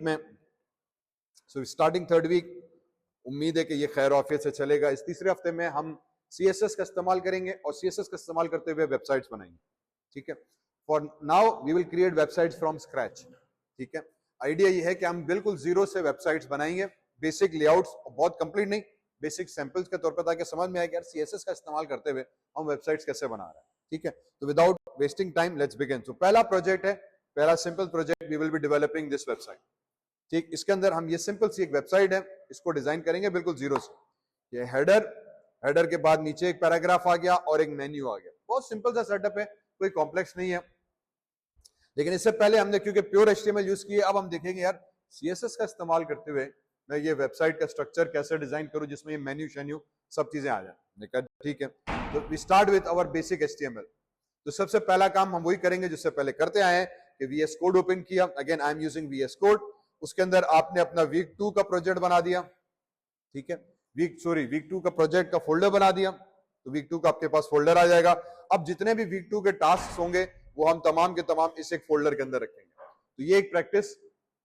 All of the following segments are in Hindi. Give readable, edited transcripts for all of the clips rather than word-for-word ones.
में। सो स्टार्टिंग थर्ड वीक उम्मीद है कि ये खैर ऑफियत से चलेगा। इस तीसरे हफ्ते में हम CSS का इस्तेमाल करेंगे और CSS का इस्तेमाल करते हुए वेबसाइट्स बनाएंगे। ठीक है, for now we will create websites from scratch. ठीक है, आइडिया ये है कि हम बिल्कुल जीरो से वेबसाइट्स बनाएंगे, बेसिक लेआउट्स, बहुत कंप्लीट नहीं, बेसिक सैंपल्स के तौर पर, ताकि समझ में आए कि यार CSS का इस्तेमाल करते हुए हम वेबसाइट्स कैसे बना रहे हैं। ठीक है, तो without wasting time let's begin. तो पहला प्रोजेक्ट है, पहला simple project, we will be developing this website. ठीक, इसके अंदर हम ये सिंपल सी एक वेबसाइट है, इसको डिजाइन करेंगे बिल्कुल जीरो से। ये हेडर के बाद नीचे एक पैराग्राफ आ गया और एक मेन्यू आ गया। बहुत सिंपल सा सेटअप है, कोई कॉम्प्लेक्स नहीं है। लेकिन इससे पहले हमने क्योंकि प्योर HTML यूज किए, अब हम देखेंगे यार CSS का इस्तेमाल करते हुए मैं ये वेबसाइट का स्ट्रक्चर कैसे डिजाइन करूं जिसमें ये मेन्यू शेन्यू सब चीजें आ जाए। ठीक है, तो we start with our basic HTML। तो सबसे पहला काम हम वही करेंगे जिससे पहले करते आए हैं कि VS कोड ओपन किया। Again I am using VS code. उसके अंदर आपने अपना वीक 2 का प्रोजेक्ट बना दिया। ठीक है, वीक 2 का प्रोजेक्ट का फोल्डर बना दिया, तो वीक 2 का आपके पास फोल्डर आ जाएगा। अब जितने भी वीक 2 के टास्क होंगे वो हम तमाम के तमाम इस एक फोल्डर के अंदर रखेंगे। तो ये एक प्रैक्टिस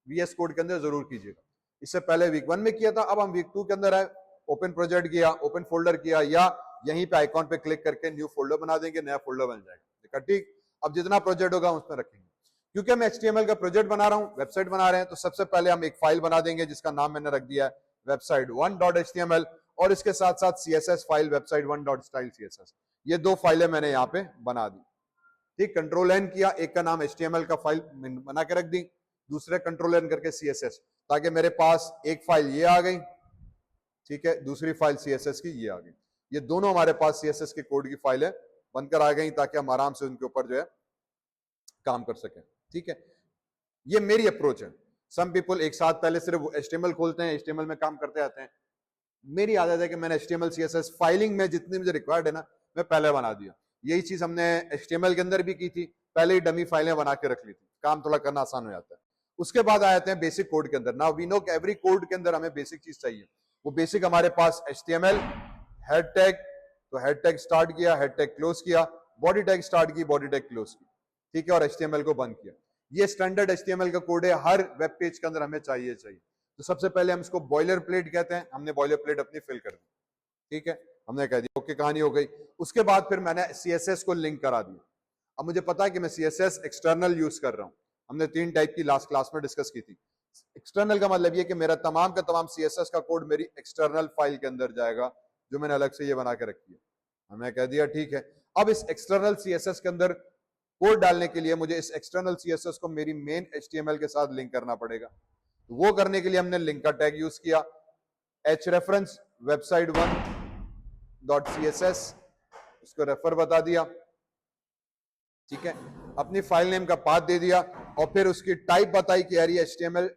VS कोड के अंदर जरूर कीजिएगा। इससे पहले वीक 1 में किया था, अब हम वीक 2 के अंदर आए, ओपन प्रोजेक्ट किया, ओपन फोल्डर किया, या यहीं पे आइकॉन पे क्लिक करके न्यू फोल्डर बना देंगे, नया फोल्डर बन जाएगा। ठीक, अब जितना प्रोजेक्ट होगा उसमें रखेंगे। क्योंकि मैं HTML का प्रोजेक्ट बना रहा हूं, वेबसाइट बना रहे हैं, तो सबसे पहले हम एक फाइल बना देंगे जिसका नाम मैंने रख दिया है website1.html, और इसके साथ साथ CSS फाइल website1.stylecss। ये दो फाइलें मैंने यहाँ पे बना दी। ठीक, कंट्रोल N किया, एक का नाम HTML का फाइल बना के रख दी, दूसरे कंट्रोल N करके CSS, ताकि मेरे पास एक फाइल ये आ गई, ठीक है, दूसरी फाइल CSS की ये आ गई। ये दोनों हमारे पास CSS के कोड की फाइलें बनकर आ गई, ताकि हम आराम से उनके ऊपर जो है काम कर सकें। ठीक है, ये मेरी अप्रोच है। सम पीपल एक साथ पहले सिर्फ HTML खोलते हैं, HTML में काम करते आते हैं। मेरी आदत है कि मैंने HTML CSS फाइलिंग में जितनी मुझे रिक्वायर्ड है ना, मैं पहले बना दिया। यही चीज हमने HTML के अंदर भी की थी, पहले ही डमी फाइलें बना के रख ली थी, काम थोड़ा करना आसान हो जाता है। उसके बाद आ जाते हैं बेसिक कोड के अंदर। नाउ वी नो कि एवरी कोड के अंदर हमें बेसिक चीज चाहिए। वो बेसिक हमारे पास HTML, हेड टैग, तो हेड टैग स्टार्ट किया, हेड टैग क्लोज किया, बॉडी टैग स्टार्ट की, बॉडी टैग क्लोज की। ठीक है, और HTML को बंद किया। ये स्टैंडर्ड HTML का कोड है, हर वेब पेज के अंदर हमें चाहिए। तो सबसे पहले हम इसको बॉयलर प्लेट कहते हैं, हमने बॉयलर प्लेट अपनी फिल कर दी। ठीक है, हमने कह दिया ओके, कहानी हो गई। उसके बाद फिर मैंने CSS को लिंक करा दिया। अब मुझे पता है कि मैं CSS एक्सटर्नल यूज कर रहा हूं। हमने 3 टाइप की लास्ट क्लास में डिस्कस की थी। एक्सटर्नल का मतलब ये कि मेरा तमाम का तमाम CSS का कोड मेरी एक्सटर्नल फाइल के अंदर जाएगा, जो मैंने अलग से ये बना के रखी है। हमने कह दिया ठीक है। अब इस एक्सटर्नल CSS के अंदर कोड डालने के लिए मुझे इस एक्सटर्नल CSS को मेरी मेन HTML के साथ लिंक करना पड़ेगा। तो वो करने के लिए हमने लिंक का टैग यूज किया, href website1.css, उसको रेफर बता दिया। ठीक है, अपनी फाइल नेम का पाथ दे दिया, और फिर उसकी टाइप बताई कि यार ये HTML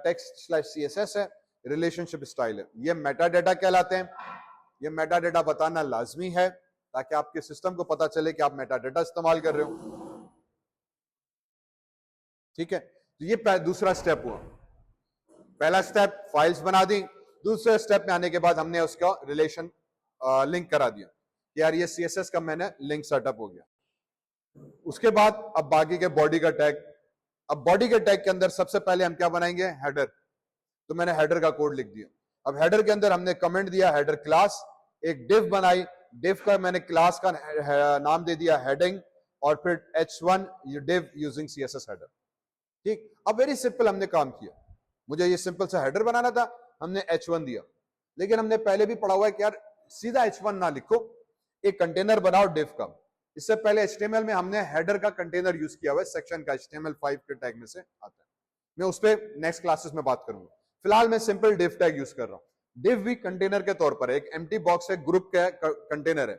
text/CSS है, रिलेशनशिप स्टाइल है। ये मेटा डेटा कहलाते हैं। ये मेटा डेटा बताना लाजमी है, ताकि आपके सिस्टम को पता चले कि आप मेटा डेटा इस्तेमाल कर रहे हो। ठीक है, तो ये दूसरा स्टेप हुआ। पहला स्टेप फाइल्स बना दी, दूसरे स्टेप में आने के बाद हमने उसका रिलेशन लिंक करा दिया कि यार ये CSS का मैंने लिंक सेटअप हो गया। उसके बाद अब बाकी के बॉडी का टैग। अब बॉडी के टैग के अंदर सबसे पहले हम क्या बनाएंगे, हेडर। तो मैंने हेडर का कोड लिख दिया। अब हेडर के अंदर हमने कमेंट दिया हेडर क्लास, एक डिव बनाई, डिव का मैंने क्लास का नाम दे दिया हेडिंग, और फिर h1 div using CSS header. ठीक, अब वेरी सिंपल हमने काम किया। मुझे ये सिंपल सा हेडर बनाना था, हमने h1 दिया। लेकिन हमने पहले भी पढ़ा हुआ है कि यार सीधा h1 ना लिखो, एक कंटेनर बनाओ डिव का। इससे पहले HTML में हमने हेडर का कंटेनर यूज किया हुआ है, सेक्शन का, HTML5 के टैग में से आता है। मैं उस पर नेक्स्ट क्लासेस में बात करूंगा। फिलहाल मैं सिंपल डिव टैग यूज कर रहा हूं। डिव भी कंटेनर के तौर पर एक एम्प्टी बॉक्स है, ग्रुप का कंटेनर है।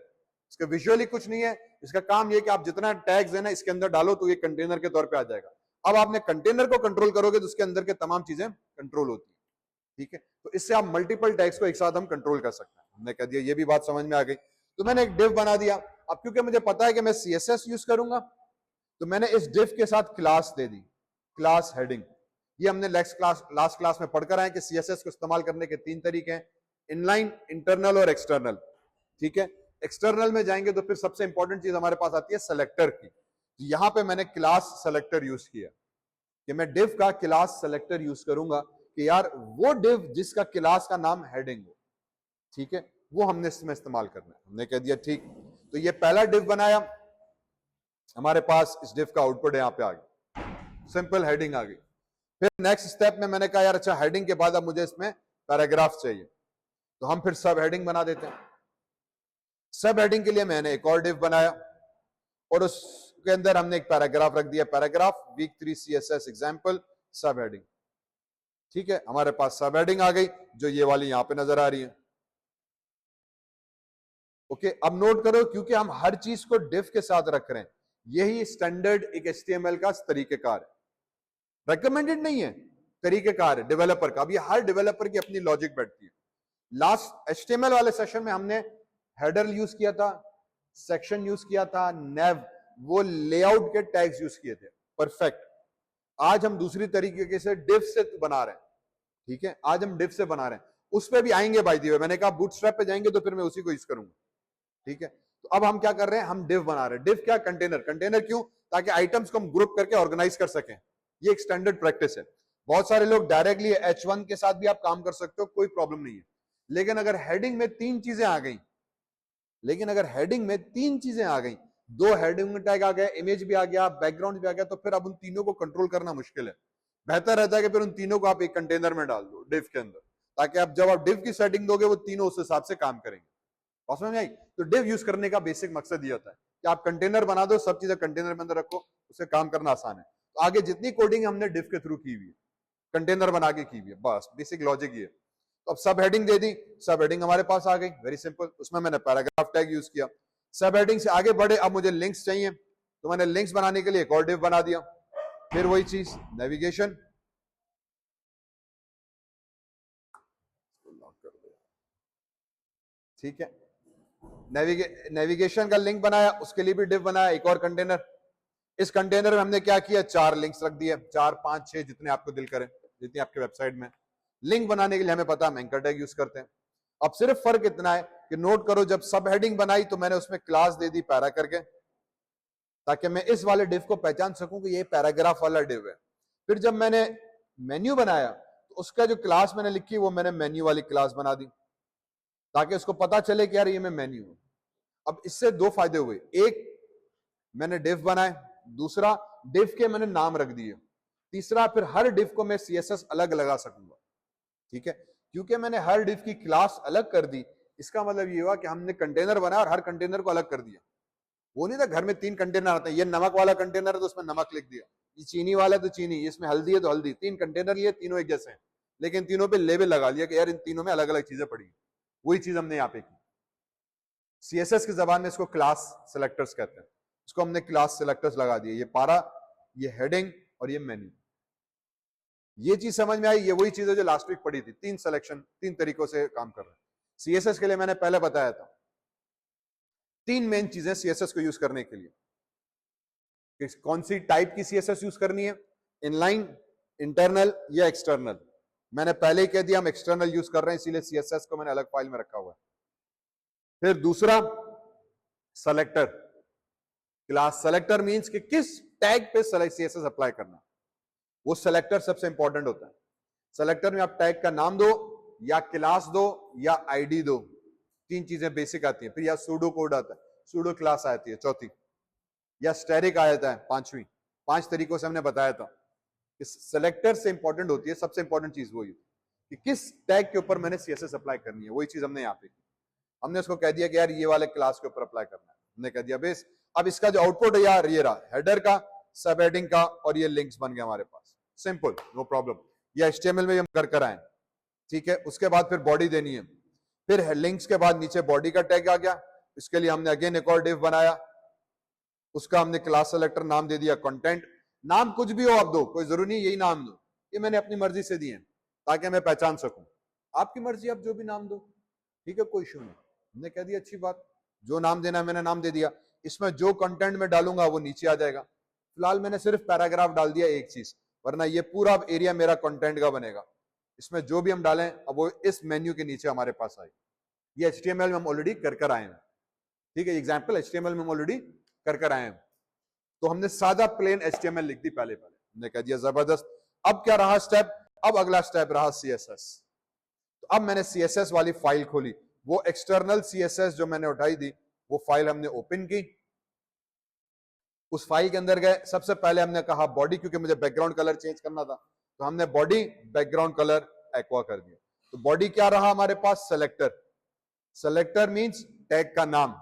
इसका विजुअली कुछ नहीं है, इसका काम यह कि आप जितना टैग्स है ना इसके अंदर डालो तो ये कंटेनर के तौर पे आ जाएगा। अब आपने कंटेनर को कंट्रोल करोगे तो उसके अंदर के तमाम चीजें कंट्रोल होती है। ठीक है, तो इससे आप मल्टीपल टैग्स को एक साथ हम कंट्रोल कर सकते हैं। हमने कह दिया, ये भी बात समझ में आ गई। तो मैंने एक डिव बना दिया। अब क्योंकि मुझे पता है कि मैं CSS यूज करूंगा, तो मैंने इस डिव के साथ क्लास दे दी, क्लास हेडिंग। ये हमने लास्ट क्लास में पढ़कर आए कि CSS को इस्तेमाल करने के 3 तरीके हैं, इनलाइन, इंटरनल और एक्सटर्नल। ठीक है, एक्सटर्नल में जाएंगे तो फिर सबसे इंपॉर्टेंट चीज हमारे पास आती है सेलेक्टर की। यहां पे मैंने क्लास सेलेक्टर यूज किया कि मैं div का क्लास सेलेक्टर यूज करूंगा कि यार वो div जिसका क्लास का नाम हेडिंग हो, ठीक है, वो हमने इसमें इस्तेमाल करना है। हमने कह दिया ठीक, तो ये पहला div बनाया हमारे पास, इस div का आउटपुट यहां पे आ गया, सिंपल हेडिंग आ गई। फिर नेक्स्ट स्टेप में मैंने कहा यार अच्छा हेडिंग के बाद अब मुझे इसमें पैराग्राफ चाहिए, तो हम फिर सब हेडिंग बना देते हैं। सब हेडिंग के लिए मैंने एक और div बनाया और उसके अंदर हमने एक पैराग्राफ रख दिया, पैराग्राफ वीक 3 CSS एग्जाम्पल सब हेडिंग। ठीक है, हमारे पास सब हेडिंग आ गई जो ये वाली यहां पे नजर आ रही है। ओके, अब नोट करो क्योंकि हम हर चीज को div के साथ रख रहे हैं, यही स्टैंडर्ड एक HTML का तरीकेकार है, रिकमेंडेड नहीं है, तरीकेकार है डेवलपर का। अब ये हर डेवलपर की अपनी लॉजिक बैठती है। लास्ट HTML वाले सेशन में हमने हेडर यूज किया था, सेक्शन यूज किया था, नेव, वो लेआउट के टैग्स यूज किए थे, परफेक्ट। आज हम दूसरी तरीके से div से बना रहे हैं, ठीक है, आज हम div से बना रहे हैं, उस पर भी आएंगे बाय द वे। मैंने कहा बूटस्ट्रैप पे जाएंगे तो फिर मैं उसी को यूज करूंगा, ठीक है। तो अब हम क्या कर रहे हैं, हम div बना रहे हैं। div क्या, कंटेनर। कंटेनर क्यों, ताकि आइटम्स को हम ग्रुप करके ऑर्गेनाइज कर सकें, ये एक स्टैंडर्ड प्रैक्टिस है। बहुत सारे लोग डायरेक्टली H1 के साथ भी आप काम कर सकते हो, कोई प्रॉब्लम नहीं है। लेकिन अगर हेडिंग में तीन चीजें आ गई, दो हेडिंग टैग आ गए, इमेज भी आ गया, बैकग्राउंड भी आ गया, तो फिर अब उन तीनों को कंट्रोल करना मुश्किल है। बेहतर रहता है कि फिर उन तीनों को आप एक कंटेनर में डाल दो div के अंदर, ताकि आप जब आप div की सेटिंग दोगे वो तीनों उस हिसाब से काम करेंगे। बात समझ में आई? तो div यूज करने का बेसिक मकसद ये होता है कि आप कंटेनर बना दो, सब चीजें कंटेनर में अंदर रखो, उससे काम करना आसान है। तो आगे जितनी कोडिंग हमने div के थ्रू की हुई है, कंटेनर बना के की हुई है, बस बेसिक लॉजिक ये। तो अब सब हेडिंग दे दी, सब हेडिंग हमारे पास आ गई, वेरी सिंपल। उसमें मैंने पैराग्राफ टैग यूज किया। सब हेडिंग से आगे बढ़े, अब मुझे लिंक्स चाहिए, तो मैंने लिंक्स बनाने के लिए एक और div बना दिया। फिर वही चीज, नेविगेशन, ठीक है, नेविगेशन का लिंक बनाया, उसके लिए भी div बनाया, एक और कंटेनर। इस कंटेनर में हमने क्या किया, 4 लिंक्स रख दिए, 4, 5, 6 जितने आपको दिल करे, जितनी आपके वेबसाइट में। लिंक बनाने के लिए हमें पता है एंकर टैग यूज करते हैं। अब सिर्फ फर्क इतना है कि नोट करो, जब सब हेडिंग बनाई तो मैंने उसमें क्लास दे दी पैरा करके, ताकि मैं इस वाले div को पहचान सकूं कि ये पैराग्राफ वाला div है। फिर जब मैंने मेन्यू बनाया तो उसका जो क्लास मैंने लिखी वो मैंने मेन्यू वाली क्लास बना दी, ताकि उसको पता चले कि यार ये मैं मेन्यू हूं। अब इससे दो फायदे हुए, एक मैंने div बनाए, दूसरा div के मैंने नाम रख दिए, तीसरा फिर हर div को मैं CSS अलग लगा सकूंगा, ठीक है। क्योंकि मैंने हर div की क्लास अलग कर दी, इसका मतलब ये हुआ कि हमने कंटेनर बनाया और हर कंटेनर को अलग कर दिया। वो नहीं था घर में 3 कंटेनर आते हैं, ये नमक वाला कंटेनर है तो उसमें नमक लिख दिया, ये चीनी वाला है तो चीनी, इसमें हल्दी है तो हल्दी। 3 कंटेनर लिए, तीनों एक जैसे हैं, लेकिन तीनों पे लेबल लगा लिया कि यार इन तीनों में अलग अलग चीजें पड़ी हैं। वही चीज हमने यहाँ पे की। CSS की जबान में इसको क्लास सेलेक्टर्स कहते हैं, इसको हमने क्लास सेलेक्टर्स लगा दिए, ये पारा, ये हेडिंग और ये मेन्यू। ये चीज समझ में आई? ये वही चीज है जो लास्ट वीक पढ़ी थी। 3 सिलेक्शन, 3 तरीकों से काम कर रहे हैं। CSS के लिए मैंने पहले बताया था 3 मेन चीजें CSS को यूज करने के लिए। कौन सी टाइप की CSS यूज करनी है, इनलाइन, इंटरनल या एक्सटर्नल। मैंने पहले ही कह दिया हम एक्सटर्नल यूज कर रहे हैं, इसीलिए CSS को मैंने अलग फाइल में रखा हुआ है। फिर दूसरा सेलेक्टर, क्लास सेलेक्टर मींस कि किस टैग पे CSS अप्लाई करना, वो सेलेक्टर सबसे इंपॉर्टेंट होता है। सेलेक्टर में आप टैग का नाम दो, या क्लास दो, या आईडी दो, 3 चीजें बेसिक आती हैं। फिर या सूडो कोड आता है, सूडो क्लास आती है चौथी, या स्टैटिक आ जाता है पांचवी। 5 तरीकों से हमने बताया था कि सेलेक्टर से इंपॉर्टेंट होती है, सबसे इंपॉर्टेंट चीज वही कि किस टैग के ऊपर मैंने CSS अप्लाई करनी है। वही चीज हमने यहाँ पे की, हमने उसको कह दिया कि यार ये वाले क्लास के ऊपर अप्लाई करना है, हमने कह दिया बेस। अब इसका जो आउटपुट है यार ये रहा, हेडर का, सब हेडिंग का, और ये लिंक्स बन गए हमारे पास, सिंपल, नो प्रॉब्लम। ये HTML में हम कर आए, ठीक है। उसके बाद फिर बॉडी देनी है, फिर लिंक्स के बाद नीचे बॉडी का टैग आ गया। इसके लिए हमने अगेन एक और div बनाया, उसका हमने क्लास सेलेक्टर नाम दे दिया कंटेंट। नाम कुछ भी हो आप दो, कोई जरूरी नहीं यही नाम दो, ये मैंने अपनी मर्जी से दिए ताकि मैं पहचान सकूं। आपकी मर्जी, आप जो भी नाम दो, ठीक है, कोई इशू नहीं। हमने कह दिया अच्छी बात, जो नाम देना है मैंने नाम दे दिया। इसमें जो कंटेंट में डालूंगा वो नीचे आ जाएगा। फिलहाल मैंने सिर्फ पैराग्राफ डाल दिया एक चीज, वरना ये पूरा एरिया मेरा कंटेंट का बनेगा। इसमें जो भी हम डालें अब वो इस मेन्यू के नीचे हमारे पास आए। ये HTML में हम ऑलरेडी कर आए हैं, ठीक है। एग्जाम्पल HTML में हम ऑलरेडी कर आए हैं। तो हमने सादा प्लेन HTML लिख दी पहले हमने कह दिया जबरदस्त। अब क्या रहा स्टेप, अब अगला स्टेप रहा CSS। तो अब मैंने CSS वाली फाइल खोली, वो एक्सटर्नल CSS जो मैंने उठाई थी वो फाइल हमने ओपन की। उस फाइल के अंदर गए, सबसे पहले हमने कहा बॉडी, क्योंकि मुझे बैकग्राउंड कलर चेंज करना था, तो हमने बॉडी बैकग्राउंड कलर एक्वा कर दिया। तो बॉडी क्या रहा हमारे पास, सेलेक्टर। सेलेक्टर मींस टैग का नाम,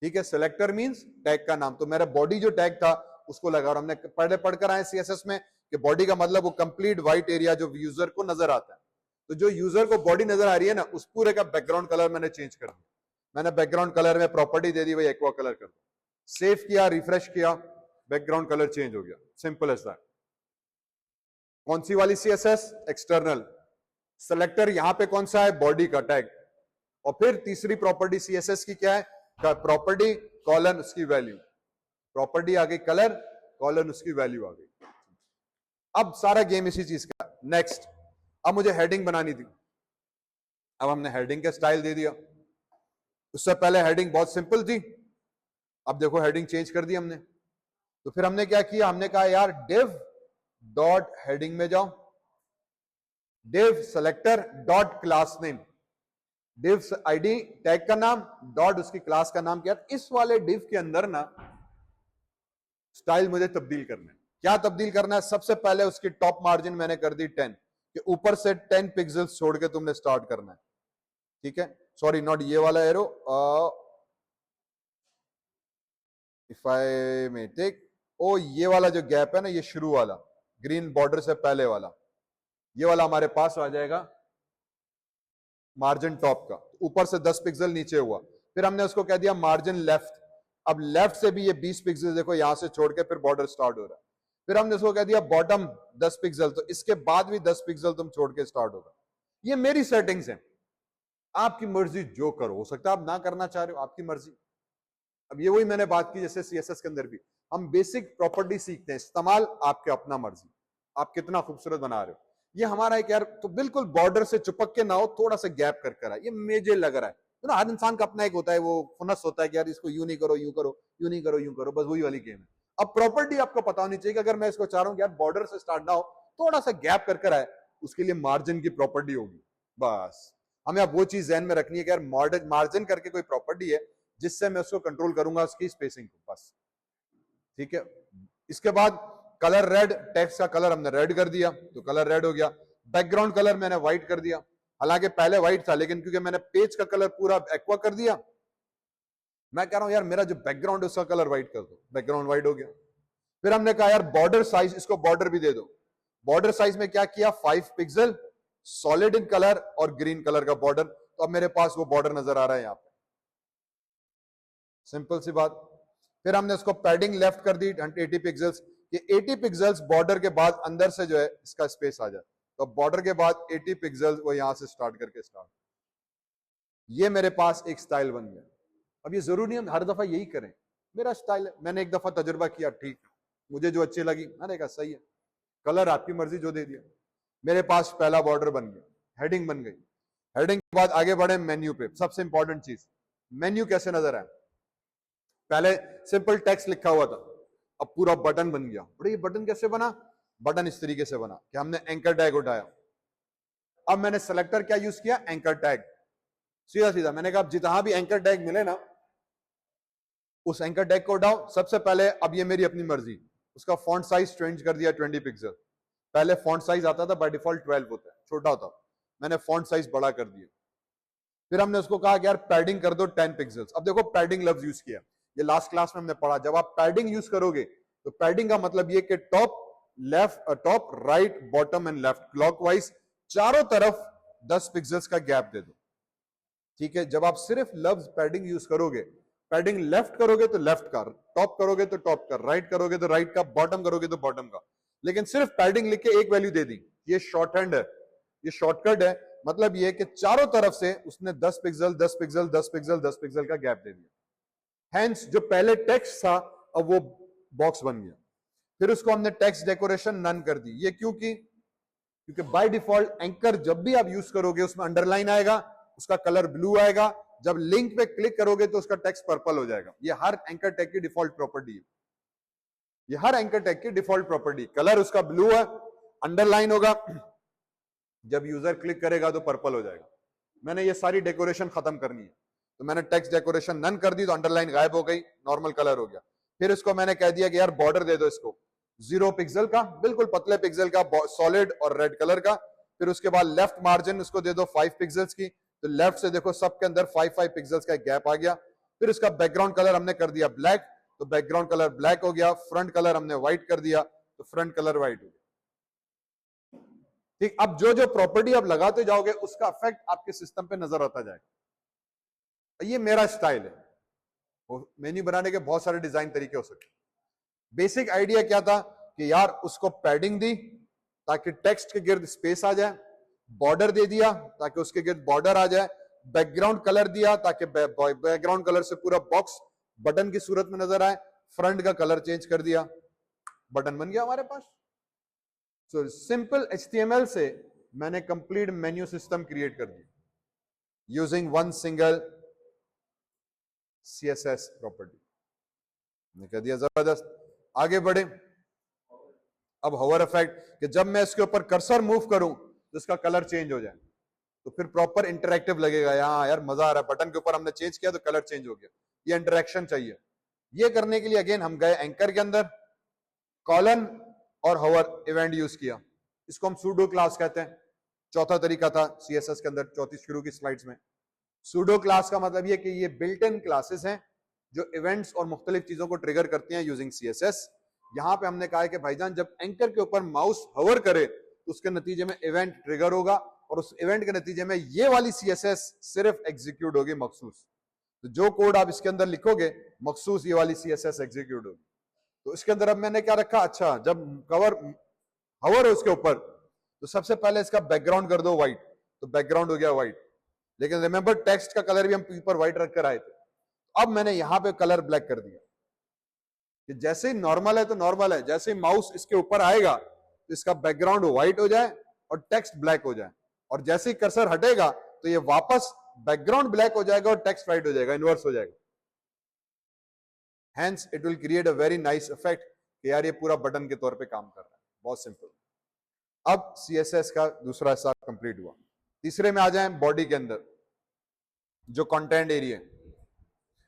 ठीक है, सेलेक्टर मींस टैग का नाम। तो मेरा बॉडी जो टैग था उसको लगा, और हमने पहले पढ़कर आए CSS में कि बॉडी का मतलब वो कंप्लीट व्हाइट एरिया जो यूजर को नजर आता है। तो जो यूजर को बॉडी नजर आ रही है ना, उस पूरे का बैकग्राउंड कलर मैंने चेंज कर दिया। मैंने बैकग्राउंड कलर में प्रॉपर्टी दे दी, भाई एक्वा कलर कर दो, सेव किया, रिफ्रेश किया, बैकग्राउंड कलर चेंज हो गया, सिंपल एज दैट। कौन सी वाली CSS, एक्सटर्नल। सेलेक्टर यहां पे कौन सा है, बॉडी का टैग। और फिर तीसरी प्रॉपर्टी CSS की क्या है, प्रॉपर्टी कॉलन उसकी वैल्यू, प्रॉपर्टी आ गई कलर, कॉलन उसकी वैल्यू आ गई। अब सारा गेम इसी चीज का। नेक्स्ट, अब मुझे हेडिंग बनानी थी, अब हमने हेडिंग का स्टाइल दे दिया। उससे पहले हेडिंग बहुत सिंपल थी, अब देखो हेडिंग चेंज कर दी हमने। तो फिर हमने क्या किया, हमने कहा यार div डॉट हेडिंग में जाओ, div selector dot class name, div ID tag का नाम डॉट उसकी क्लास का नाम। क्या इस वाले div के अंदर ना स्टाइल मुझे तब्दील करना है। क्या तब्दील करना है, सबसे पहले उसकी टॉप मार्जिन मैंने कर दी 10, कि ऊपर से 10 पिक्सल्स छोड़ के तुमने स्टार्ट करना है, ठीक है। सॉरी, नॉट ये वाला arrow, if I may take, oh ये वाला जो गैप है ना, ये शुरू वाला ग्रीन बॉर्डर से पहले वाला, ये वाला हमारे पास आ जाएगा मार्जिन टॉप का, ऊपर से 10 पिक्सल नीचे हुआ। फिर हमने उसको कह दिया मार्जिन लेफ्ट, अब लेफ्ट से भी ये 20 पिक्सल देखो यहां से छोड़ के फिर बॉर्डर स्टार्ट हो रहा है। फिर हमने उसको कह दिया बॉटम 10 पिक्सल, तो इसके बाद भी 10 पिक्सल तुम छोड़ के स्टार्ट होगा। ये मेरी सेटिंग्स हैं, आपकी मर्जी जो करो, हो सकता है आप ना करना चाह रहे हो, आपकी मर्जी। अब ये वही मैंने बात की जैसे CSS के अंदर भी हम बेसिक प्रॉपर्टी सीखते हैं, इस्तेमाल आपके अपना मर्जी, आप कितना खूबसूरत बना रहे हो। ये हमारा एक यार, तो बिल्कुल बॉर्डर से चिपक के ना हो, थोड़ा सा गैप कर कर आए, ये मुझे लग रहा है। तो ना हर इंसान का अपना एक होता है, वो फुनस होता है कि यार इसको यूं नहीं करो, यूं करो, यूं नहीं करो, यूं करो, बस वही वाली गेम है। अब प्रॉपर्टी आपको पता होनी चाहिए कि अगर मैं इसको चाह रहा हूं कि यार बॉर्डर से स्टार्ट ना हो, थोड़ा सा गैप कर कर आए, उसके लिए मार्जिन की प्रॉपर्टी होगी। बस हमें अब वो चीज ध्यान में रखनी है कि यार मार्जिन करके कोई प्रॉपर्टी है जिससे मैं उसको कंट्रोल करूंगा उसकी स्पेसिंग को, बस ठीक है। इसके बाद कलर रेड, टेक्स्ट का कलर हमने रेड कर दिया तो कलर रेड हो गया। बैकग्राउंड कलर मैंने व्हाइट कर दिया, हालांकि पहले व्हाइट था, लेकिन क्योंकि मैंने पेज का कलर पूरा एक्वा कर दिया, मैं कह रहा हूं यार मेरा जो बैकग्राउंड है उसका कलर व्हाइट कर दो, बैकग्राउंड व्हाइट हो गया। फिर हमने कहा यार बॉर्डर साइज, इसको बॉर्डर भी दे दो। बॉर्डर साइज में क्या किया, 5 पिक्सल, सॉलिड इन कलर और ग्रीन कलर का बॉर्डर। तो अब मेरे पास वो बॉर्डर नजर आ रहा है यहां पे, सिंपल सी बात। फिर हमने इसको पैडिंग लेफ्ट कर दी 80 पिक्सल्स, ये 80 पिक्सल्स बॉर्डर के बाद अंदर से जो है इसका स्पेस आ जाए, तो बॉर्डर के बाद 80 पिक्सल्स वो यहां से स्टार्ट करके स्टार्ट, ये मेरे पास एक स्टाइल बन गया। अब ये जरूरी नहीं हम हर दफा यही करें, मेरा स्टाइल है, मैंने एक दफा तजुर्बा किया, ठीक, मुझे जो अच्छी लगी मैंने कहा सही है, कलर आपकी मर्जी जो दे दिया। मेरे पास पहला बॉर्डर बन गया, हेडिंग बन गई। हेडिंग के बाद आगे बढ़े मेन्यू पे, सबसे इंपॉर्टेंट चीज मेन्यू कैसे नजर आए। पहले सिंपल टेक्स्ट लिखा हुआ था, अब पूरा बटन बन गया। बड़े ये बटन कैसे बना, बटन इस तरीके से बना कि हमने एंकर टैग उठाया। अब मैंने सेलेक्टर क्या यूज किया, एंकर टैग, सीधा सीधा मैंने कहा जितना भी एंकर टैग मिले ना उस एंकर टैग को उठाओ। सबसे पहले अब ये मेरी अपनी मर्जी, उसका फॉन्ट साइज चेंज कर दिया 20 पिक्सल। पहले फॉन्ट साइज आता था बाय डिफॉल्ट 12 होता है, छोटा होता, मैंने फॉन्ट साइज बड़ा कर दिया। फिर हमने उसको कहा कि यार पैडिंग कर दो 10 पिक्सल्स। अब देखो पैडिंग लफ्ज यूज किया, ये लास्ट क्लास में हमने पढ़ा, जब आप पैडिंग यूज करोगे तो पैडिंग का मतलब ये कि top left, top right bottom and left clockwise चारों तरफ 10 पिक्सल्स का गैप दे दो, ठीक है। जब आप सिर्फ लफ्ज पैडिंग यूज करोगे, पैडिंग लेफ्ट करोगे तो लेफ्ट का, टॉप करोगे तो टॉप का, राइट करोगे तो राइट का, बॉटम करोगे तो बॉटम का। लेकिन सिर्फ पैडिंग लिख के एक वैल्यू दे दी, ये शॉर्ट हैंड है, ये शॉर्टकट है। मतलब ये कि चारों तरफ से उसने 10 पिक्सल 10 पिक्सल 10 पिक्सल 10 पिक्सल का गैप दे दिया। हैंस जो पहले टेक्स्ट था अब वो बॉक्स बन गया। फिर उसको हमने टेक्स्ट डेकोरेशन नन कर दी। ये क्योंकि बाय डिफॉल्ट एंकर जब भी आप यूज करोगे उसमें अंडरलाइन आएगा, उसका कलर ब्लू आएगा, जब लिंक पे क्लिक करोगे तो उसका टेक्स्ट पर्पल हो जाएगा। ये हर एंकर टैग की डिफॉल्ट प्रॉपर्टी है। ये हर एंकर टैग की डिफॉल्ट प्रॉपर्टी। कलर उसका ब्लू है, अंडरलाइन होगा, जब यूजर क्लिक करेगा तो पर्पल हो जाएगा। मैंने ये सारी डेकोरेशन खत्म करनी है, तो मैंने टेक्स्ट डेकोरेशन नन कर दी, तो अंडरलाइन गायब हो गई, नॉर्मल कलर हो गया। फिर इसको मैंने कह दिया कि यार बॉर्डर दे दो इसको 0 पिक्सल का, बिल्कुल पतले पिक्सल का, सॉलिड और रेड कलर का। फिर उसके बाद लेफ्ट मार्जिन उसको दे दो 5 पिक्सल्स की, तो लेफ्ट से देखो सबके अंदर 5 पिक्सल्स का गैप आ गया। फिर उसका बैकग्राउंड कलर हमने कर दिया ब्लैक, तो बैकग्राउंड कलर ब्लैक हो गया। फ्रंट कलर हमने व्हाइट कर दिया, तो फ्रंट कलर व्हाइट हो गया। ठीक, अब जो जो प्रॉपर्टी आप लगाते जाओगे उसका इफेक्ट आपके सिस्टम पे नजर आता जाएगा। ये मेरा स्टाइल है। मेन्यू बनाने के बहुत सारे डिजाइन तरीके हो सकते हैं। बेसिक आइडिया क्या था कि यार उसको पैडिंग दी ताकि टेक्स्ट के गिर्द स्पेस आ जाए, बॉर्डर दे दिया ताकि उसके गिर्द बॉर्डर आ जाए, बैकग्राउंड कलर दिया ताकि बैकग्राउंड कलर से पूरा बॉक्स बटन की सूरत में नजर आए, फ्रंट का कलर चेंज कर दिया, बटन बन गया हमारे पास। सो सिंपल HTML से मैंने कंप्लीट मेन्यू सिस्टम क्रिएट कर दिया using one single CSS property. मैंने कह दिया जबरदस्त, आगे बढ़े। अब होवर इफेक्ट कि जब मैं इसके ऊपर कर्सर मूव करूं तो इसका कलर चेंज हो जाए, तो फिर प्रॉपर इंटरैक्टिव लगेगा। यहां यार मजा आ रहा है, बटन के ऊपर हमने चेंज किया तो कलर चेंज हो गया, ये इंटरेक्शन चाहिए। ये करने के लिए अगेन हम गए एंकर के अंदर, कॉलन और होवर इवेंट यूज किया। इसको हम सूडो क्लास कहते हैं। चौथा तरीका था CSS के अंदर, चौथी शुरू की स्लाइड्स में। सूडो क्लास का मतलब ये कि ये बिल्ट इन क्लासेस हैं जो इवेंट्स और मुख्तलिफ चीजों को ट्रिगर करती हैं यूजिंग CSS। यहां पे हमने कहा है कि भाईजान जब एंकर के ऊपर माउस हवर करे तो उसके नतीजे में इवेंट ट्रिगर होगा, और उस इवेंट के नतीजे में ये वाली CSS सिर्फ एग्जीक्यूट होगी मखसूस। तो जो कोड आप इसके अंदर लिखोगे मखसूस ये वाली CSS एग्जीक्यूट होगी। तो इसके अंदर अब मैंने क्या रखा, अच्छा जब कवर हवर है उसके ऊपर तो सबसे पहले इसका बैकग्राउंड कर दो व्हाइट, तो बैकग्राउंड हो गया व्हाइट। लेकिन रिमेंबर टेक्स्ट का कलर भी हम ऊपर व्हाइट रख कर आए थे, अब मैंने यहां पे कलर ब्लैक कर दिया कि जैसे ही नॉर्मल है तो नॉर्मल है, जैसे ही माउस इसके ऊपर आएगा तो इसका बैकग्राउंड व्हाइट हो जाए और टेक्स्ट ब्लैक हो जाए, और जैसे ही कर्सर हटेगा तो ये वापस बैकग्राउंड ब्लैक हो जाएगा और टेक्स्ट व्हाइट हो जाएगा, इन्वर्स हो जाएगा। Hence it will create a very nice effect कि यार ये पूरा बटन के तौर पे काम कर रहा है। बहुत सिंपल। अब CSS का दूसरा हिस्सा कंप्लीट हुआ। तीसरे में आ जाएं बॉडी के अंदर जो कंटेंट एरिया।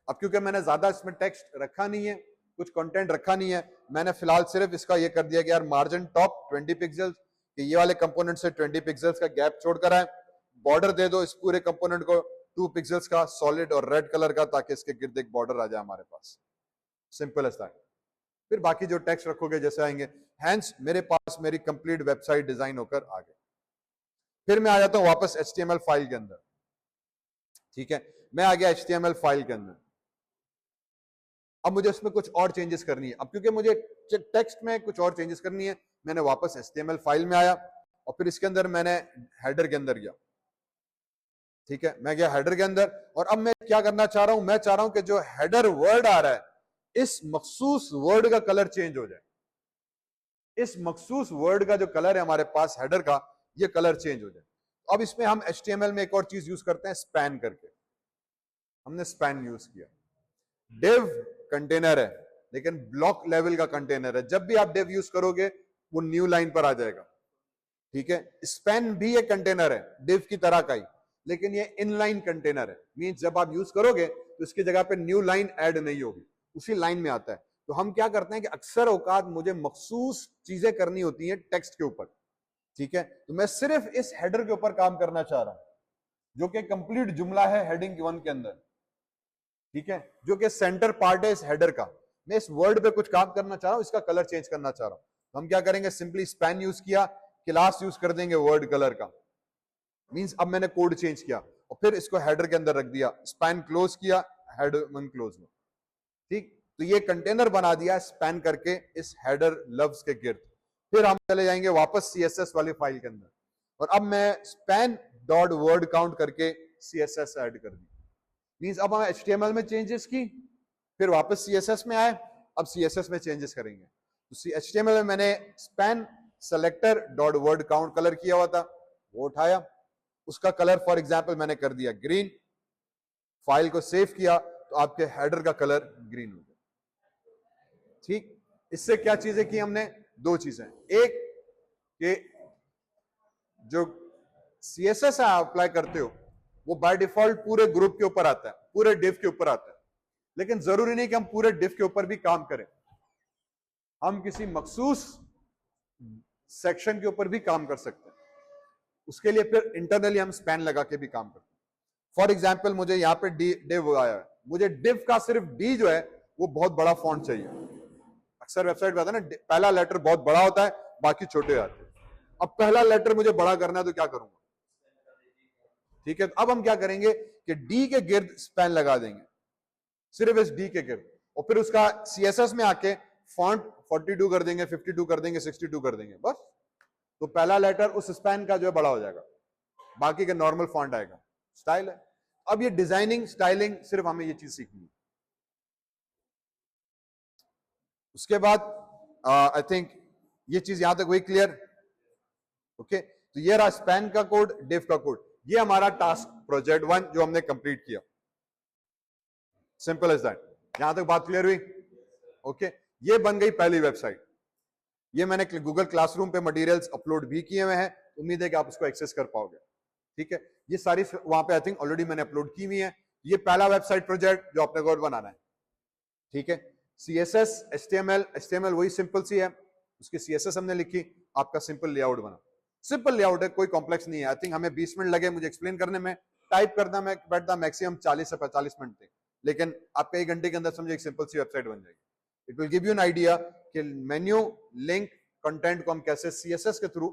अब क्योंकि मैंने ज्यादा इसमें टेक्स्ट रखा नहीं है, कुछ कंटेंट रखा नहीं है, मैंने फिलहाल सिर्फ इसका ये कर दिया कि यार मार्जिन टॉप 20 पिक्सल्स, कि ये वाले कंपोनेंट से 20 पिक्सल्स का गैप छोड़कर आए। बॉर्डर दे दो इस पूरे कंपोनेंट को 2 पिक्सल्स का सॉलिड और रेड कलर का, ताकि इसके गिर्द एक बॉर्डर आ जाए हमारे पास। Simple as that. फिर बाकी जो टेक्स्ट रखोगे जैसे आएंगे। हैंस मेरे पास मेरी कंप्लीट वेबसाइट डिजाइन होकर आ गई। फिर मैं आ जाता हूं वापस HTML फाइल के अंदर। ठीक है, मैं आ गया HTML फाइल के अंदर। अब मुझे उसमें कुछ और चेंजेस करनी है। अब क्योंकि मुझे टेक्स्ट में कुछ और चेंजेस करनी है, मैंने वापस HTML फाइल में आया और फिर इसके अंदर मैंने हेडर के अंदर गया। ठीक है, मैं गया हेडर के अंदर, और अब मैं क्या करना चाह रहा हूं, मैं चाह रहा हूं कि जो हेडर वर्ड आ रहा है इस मखसूस वर्ड का कलर चेंज हो जाए। इस मखसूस वर्ड का जो कलर है हमारे पास हेडर का, ये कलर चेंज हो जाए। अब इसमें हम HTML में एक और चीज यूज करते हैं, स्पैन करके। हमने स्पैन यूज किया। डिव कंटेनर है लेकिन ब्लॉक लेवल का कंटेनर है। जब भी आप डिव यूज करोगे वो न्यू लाइन पर आ जाएगा। ठीक है, स्पैन भी एक कंटेनर है डिव की तरह का ही, लेकिन ये इनलाइन कंटेनर है। मींस जब आप यूज करोगे तो इसकी जगह पे न्यू लाइन ऐड नहीं होगी, उसी लाइन में आता है। तो हम क्या करते हैं कि अक्सर औकात मुझे मखसूस चीजें करनी होती हैं टेक्स्ट के ऊपर। ठीक है, तो मैं सिर्फ इस हेडर के ऊपर काम करना चाह रहा हूं जो कि कंप्लीट जुमला है हेडिंग 1 के अंदर। ठीक है, जो कि सेंटर पार्ट है इस हेडर का। मैं इस वर्ड पे कुछ काम करना चाह रहा हूं, इसका कलर चेंज करना चाह रहा हूं। तो हम क्या करेंगे, सिंपली स्पैन यूज किया, क्लास यूज कर देंगे वर्ड कलर का। मींस अब मैंने कोड चेंज किया और फिर इसको हेडर के अंदर रख दिया, स्पैन क्लोज किया, हेडर 1 क्लोज हुआ। ठीक, तो ये कंटेनर बना दिया स्पैन करके इस हेडर लव्स के गिर्द। फिर हम चले जाएंगे वापस CSS वाली फाइल के अंदर, और अब मैं स्पैन डॉट वर्ड काउंट करके CSS ऐड कर दी। मींस अब हम HTML में चेंजेस की, फिर वापस CSS में आए, अब CSS में चेंजेस करेंगे। तो HTML में मैंने span selector dot word count colour किया हुआ था, वो उठाया, उसका कलर फॉर एग्जांपल मैंने कर दिया ग्रीन। फाइल को सेव किया तो आपके हेडर का कलर ग्रीन हो गया। ठीक, इससे क्या चीजें की हमने? दो चीजें। एक कि जो सीएसएस आप अप्लाई करते हो वो बाय डिफॉल्ट पूरे ग्रुप के ऊपर आता है, पूरे डिव के ऊपर आता है, लेकिन जरूरी नहीं कि हम पूरे डिव के ऊपर भी काम करें, हम किसी मखसूस सेक्शन के ऊपर भी काम कर सकते हैं। उसके लिए फिर इंटरनली हम स्पैन लगा के भी काम करते हैं। फॉर एग्जाम्पल मुझे यहाँ पे डिव आया है, मुझे डिव का सिर्फ डी जो है वो बहुत बड़ा फॉन्ट चाहिए। अक्सर वेबसाइट पे आता है ना, पहला लेटर बहुत बड़ा होता है, बाकी छोटे आते हैं। अब पहला लेटर मुझे बड़ा करना है तो क्या करूंगा? ठीक है, अब हम क्या करेंगे कि डी के गिर्द स्पैन लगा देंगे, सिर्फ इस डी के गिर्द, और फिर उसका सीएसएस में आके फॉन्ट 42 कर देंगे, 52 कर देंगे, 62 कर देंगे, बस। तो पहला लेटर उस स्पैन का जो है बड़ा हो जाएगा, बाकी का नॉर्मल फॉन्ट आएगा। स्टाइल है। अब ये डिजाइनिंग स्टाइलिंग सिर्फ हमें ये चीज सीखनी है। उसके बाद आई थिंक ये चीज यहां तक वही क्लियर? ओके, तो ये रहा स्पैन का कोड, डिव का कोड। ये हमारा टास्क प्रोजेक्ट 1 जो हमने कंप्लीट किया। Simple as that. यहां तक बात क्लियर हुई? ओके, ये बन गई पहली वेबसाइट। ये मैंने गूगल क्लासरूम पे मटेरियल्स अपलोड भी किए हुए हैं, उम्मीद है कि आप उसको एक्सेस कर पाओगे। ठीक है, ये सारी वहां पे आई थिंक ऑलरेडी मैंने अपलोड की हुई है। ये पहला वेबसाइट प्रोजेक्ट जो अपने को बनाना है। ठीक है, सीएसएस, एचटीएमएल वही सिंपल सी है, उसकी सीएसएस हमने लिखी, आपका सिंपल लेआउट बना। सिंपल लेआउट है, कोई कॉम्प्लेक्स नहीं है। आई थिंक हमें 20 मिनट लगे मुझे एक्सप्लेन करने में, टाइप करना में बैठता मैक्सिमम 40 से 45 मिनट थे, लेकिन आपके 1 घंटे के अंदर समझे एक सिंपल सी वेबसाइट बन जाएगी। It will give you an idea कि मेन्यू, लिंक, कंटेंट को हम कैसे सीएसएस के थ्रू